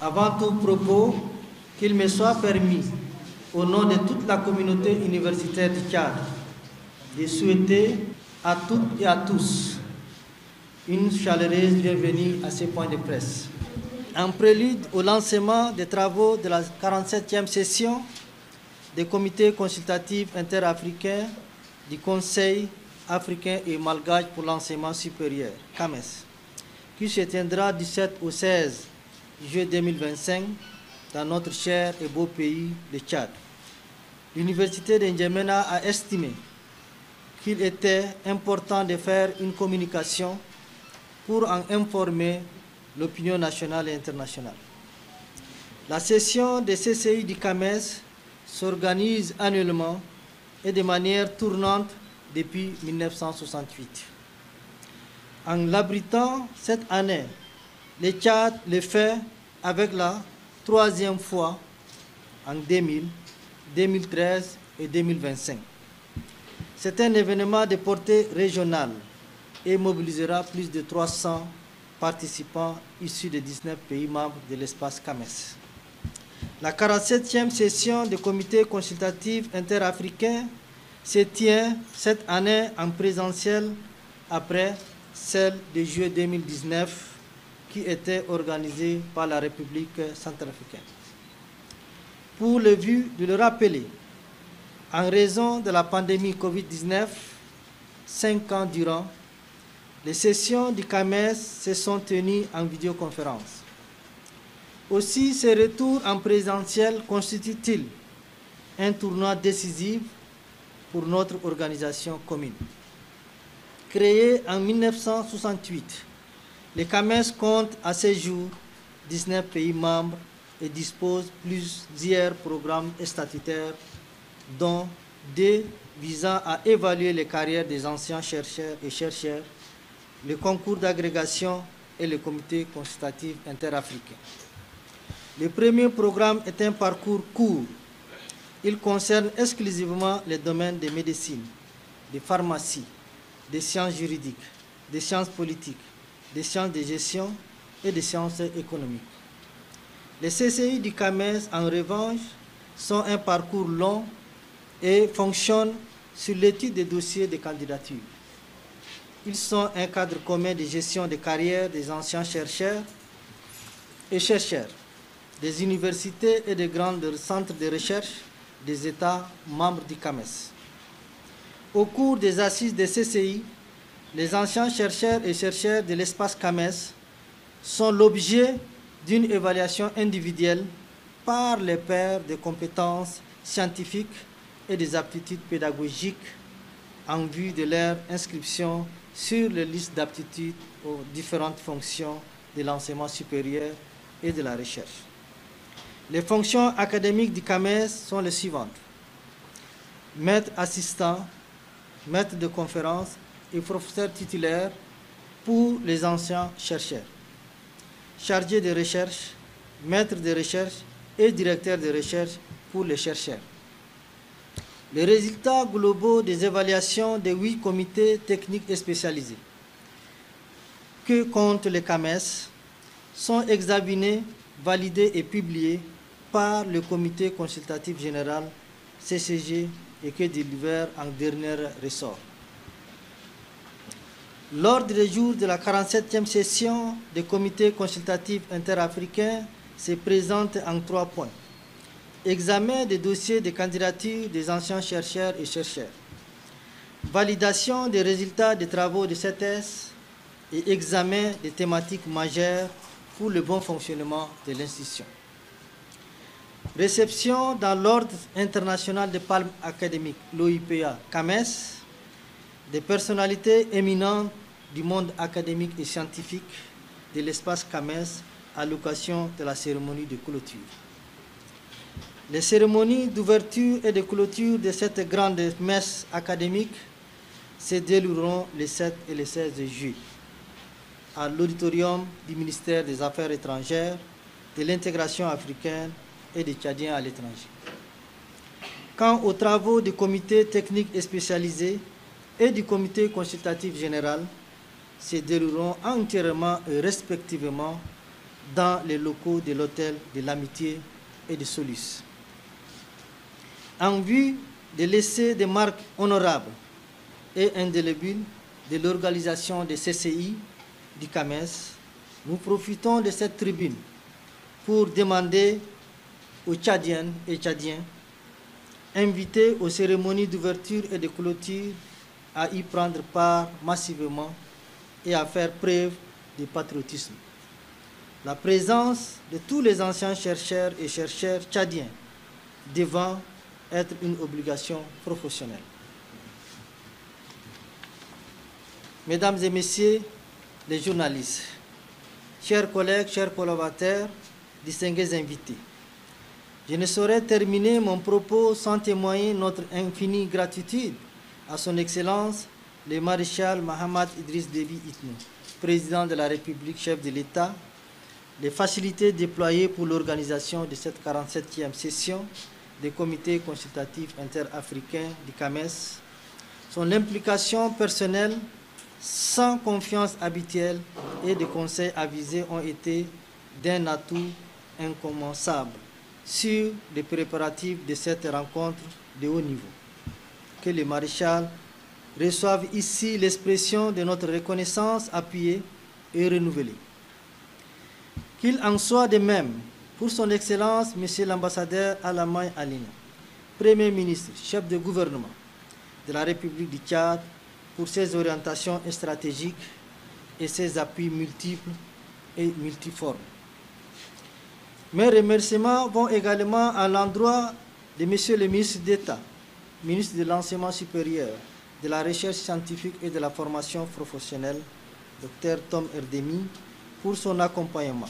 Avant tout propos, qu'il me soit permis, au nom de toute la communauté universitaire du Tchad, de souhaiter à toutes et à tous une chaleureuse bienvenue à ce point de presse. En prélude au lancement des travaux de la 47e session des comités consultatifs interafricains du Conseil africain et malgache pour l'enseignement supérieur, CAMES, qui se tiendra du 7 au 16 juillet 2025 dans notre cher et beau pays, le Tchad. L'Université de N'Djamena a estimé qu'il était important de faire une communication pour en informer l'opinion nationale et internationale. La session des CCI du CAMES s'organise annuellement et de manière tournante depuis 1968. En l'abritant cette année, le Tchad le fait avec la troisième fois en 2000, 2013 et 2025. C'est un événement de portée régionale et mobilisera plus de 300 participants issus de 19 pays membres de l'espace CAMES. La 47e session du comité consultatif interafricain se tient cette année en présentiel après celle de juillet 2019 qui était organisée par la République centrafricaine. Pour le but de le rappeler, en raison de la pandémie Covid-19, 5 ans durant, les sessions du CAMES se sont tenues en vidéoconférence. Aussi, ce retour en présentiel constitue-t-il un tournoi décisif pour notre organisation commune. Créé en 1968, le CAMES compte à ce jour 19 pays membres et dispose plusieurs programmes statutaires, dont 2 visant à évaluer les carrières des anciens chercheurs et chercheurs, le concours d'agrégation et le comité consultatif interafricain. Le premier programme est un parcours court. Il concerne exclusivement les domaines de médecine, de pharmacie, des sciences juridiques, des sciences politiques, des sciences de gestion et des sciences économiques. Les CCI du CAMES, en revanche, sont un parcours long et fonctionnent sur l'étude des dossiers de candidature. Ils sont un cadre commun de gestion de carrière des anciens chercheurs et chercheurs, des universités et des grands centres de recherche des États membres du CAMES. Au cours des assises des CCI, les anciens chercheurs et chercheurs de l'espace CAMES sont l'objet d'une évaluation individuelle par les pairs des compétences scientifiques et des aptitudes pédagogiques en vue de leur inscription sur les listes d'aptitudes aux différentes fonctions de l'enseignement supérieur et de la recherche. Les fonctions académiques du CAMES sont les suivantes: maître assistant, maître de conférence et professeur titulaire pour les anciens chercheurs, chargé de recherche, maître de recherche et directeur de recherche pour les chercheurs. Les résultats globaux des évaluations des 8 comités techniques et spécialisés que compte le CAMES sont examinés, validés et publiés par le comité consultatif général CCG et que délivre en dernier ressort. L'ordre du jour de la 47e session du comité consultatif interafricain se présente en 3 points. Examen des dossiers de candidature des anciens chercheurs et chercheurs, validation des résultats des travaux de CETES et examen des thématiques majeures pour le bon fonctionnement de l'institution. Réception dans l'ordre international des palmes académiques, l'OIPA, CAMES, des personnalités éminentes du monde académique et scientifique de l'espace CAMES à l'occasion de la cérémonie de clôture. Les cérémonies d'ouverture et de clôture de cette grande messe académique se dérouleront les 7 et les 16 juillet à l'auditorium du ministère des Affaires étrangères, de l'intégration africaine et des Tchadiens à l'étranger. Quant aux travaux du comité technique et spécialisé et du comité consultatif général, se dérouleront entièrement et respectivement dans les locaux de l'Hôtel de l'Amitié et de Solus. En vue de laisser des marques honorables et indélébiles de l'organisation des CCI du CAMES, nous profitons de cette tribune pour demander aux Tchadiennes et Tchadiens invités aux cérémonies d'ouverture et de clôture à y prendre part massivement et à faire preuve de patriotisme. La présence de tous les anciens chercheurs et chercheurs tchadiens devant être une obligation professionnelle. Mesdames et messieurs les journalistes, chers collègues, chers collaborateurs, distingués invités, je ne saurais terminer mon propos sans témoigner notre infinie gratitude à son Excellence, le maréchal Mahamad Idriss Déby Itno, président de la République, chef de l'État, les facilités déployées pour l'organisation de cette 47e session des comités consultatifs interafricains du CAMES, son implication personnelle sans confiance habituelle et des conseils avisés ont été d'un atout incommensurable sur les préparatifs de cette rencontre de haut niveau. Que le maréchal reçoive ici l'expression de notre reconnaissance appuyée et renouvelée. Qu'il en soit de même pour son Excellence, Monsieur l'ambassadeur Alamany Alina, Premier ministre, chef de gouvernement de la République du Tchad, pour ses orientations stratégiques et ses appuis multiples et multiformes. Mes remerciements vont également à l'endroit de Monsieur le ministre d'État, ministre de l'Enseignement supérieur, de la Recherche scientifique et de la formation professionnelle, Dr Tom Erdemi, pour son accompagnement,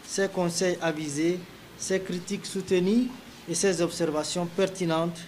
ses conseils avisés, ses critiques soutenues et ses observations pertinentes